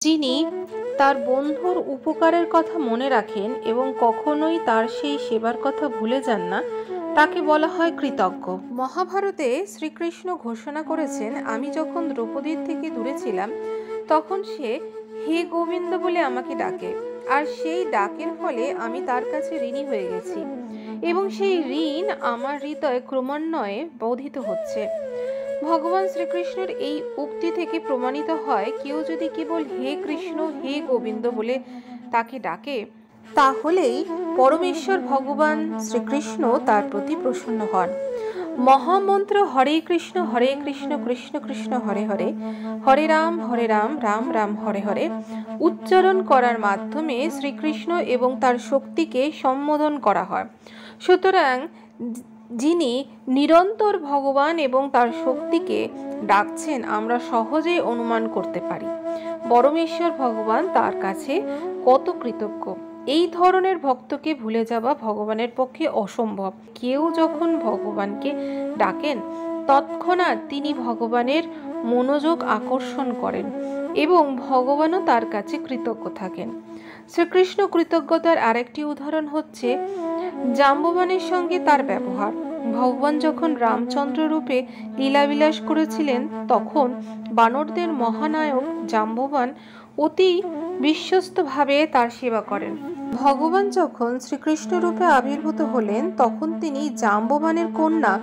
যিনি তার বন্ধুর উপকারের কথা মনে রাখেন এবং কখনোই তার সেই সেবার কথা ভুলে যান না, তাকে বলা হয় কৃতজ্ঞ। মহাভারতে শ্রীকৃষ্ণ ঘোষণা করেছেন, আমি যখন দ্রৌপদীর থেকে দূরে ছিলাম তখন সে হে গোবিন্দ বলে আমাকে ডাকে, আর সেই ডাকের ফলে আমি তার কাছে ঋণী হয়ে গেছি এবং সেই ঋণ আমার হৃদয়ে ক্রমান্বয়ে বর্ধিত হচ্ছে। ভগবান শ্রীকৃষ্ণের এই উক্তি থেকে প্রমাণিত হয়, কেউ যদি কেবল হে কৃষ্ণ হে গোবিন্দ বলে তাকে ডাকে, তাহলেই পরমেশ্বর ভগবান শ্রীকৃষ্ণ তার প্রতি প্রসন্ন হন। মহামন্ত্র হরে কৃষ্ণ কৃষ্ণ কৃষ্ণ হরে হরে, হরে রাম রাম রাম হরে হরে উচ্চারণ করার মাধ্যমে শ্রীকৃষ্ণ এবং তার শক্তিকে সম্বোধন করা হয়। সুতরাং যিনি নিরন্তর ভগবান এবং তার শক্তিকে ডাকছেন, আমরা সহজেই অনুমান করতে পারি পরমেশ্বর ভগবান তার কাছে কত কৃতজ্ঞ। এই ধরনের ভক্তকে ভুলে যাওয়া ভগবানের পক্ষে অসম্ভব। কেউ যখন ভগবানকে ডাকেন তৎক্ষণাৎ তিনি ভগবানের মনোযোগ আকর্ষণ করেন এবং ভগবানও তার কাছে কৃতজ্ঞ থাকেন। শ্রীকৃষ্ণ কৃতজ্ঞতার আরেকটি উদাহরণ হচ্ছে জাম্ববানের সঙ্গে তার ব্যবহার। ভগবান যখন রামচন্দ্র রূপে লীলাবিলাস করেছিলেন, তখন বানরদের মহানায়ক জাম্ববান অতি বিশ্বস্তভাবে তার সেবা করেন। ভগবান যখন শ্রীকৃষ্ণ রূপে আবির্ভূত হলেন, তখন তিনি জাম্ববানের কন্যা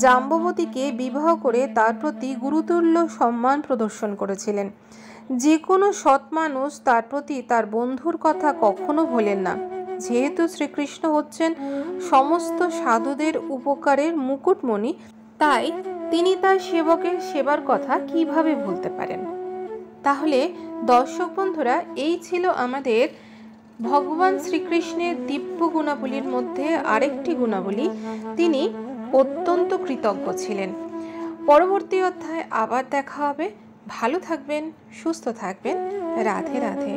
জাম্ববতীকে বিবাহ করে তার প্রতি গুরুতুল্য সম্মান প্রদর্শন করেছিলেন। যে কোনো সৎ মানুষ তার প্রতি তার বন্ধুর কথা কখনো ভোলেন না। যেহেতু শ্রীকৃষ্ণ হচ্ছেন সমস্ত সাধুদের উপকারের মুকুটমণি, তাই তিনি তার সেবকের সেবার কথা কিভাবে ভুলতে পারেন। তাহলে দর্শক বন্ধুরা, এই ছিল আমাদের ভগবান শ্রীকৃষ্ণের দিব্য গুণাবলীর মধ্যে আরেকটি গুণাবলী, তিনি অত্যন্ত কৃতজ্ঞ ছিলেন। পরবর্তী অধ্যায়ে আবার দেখা হবে। ভালো থাকবেন, সুস্থ থাকবেন। রাধে রাধে।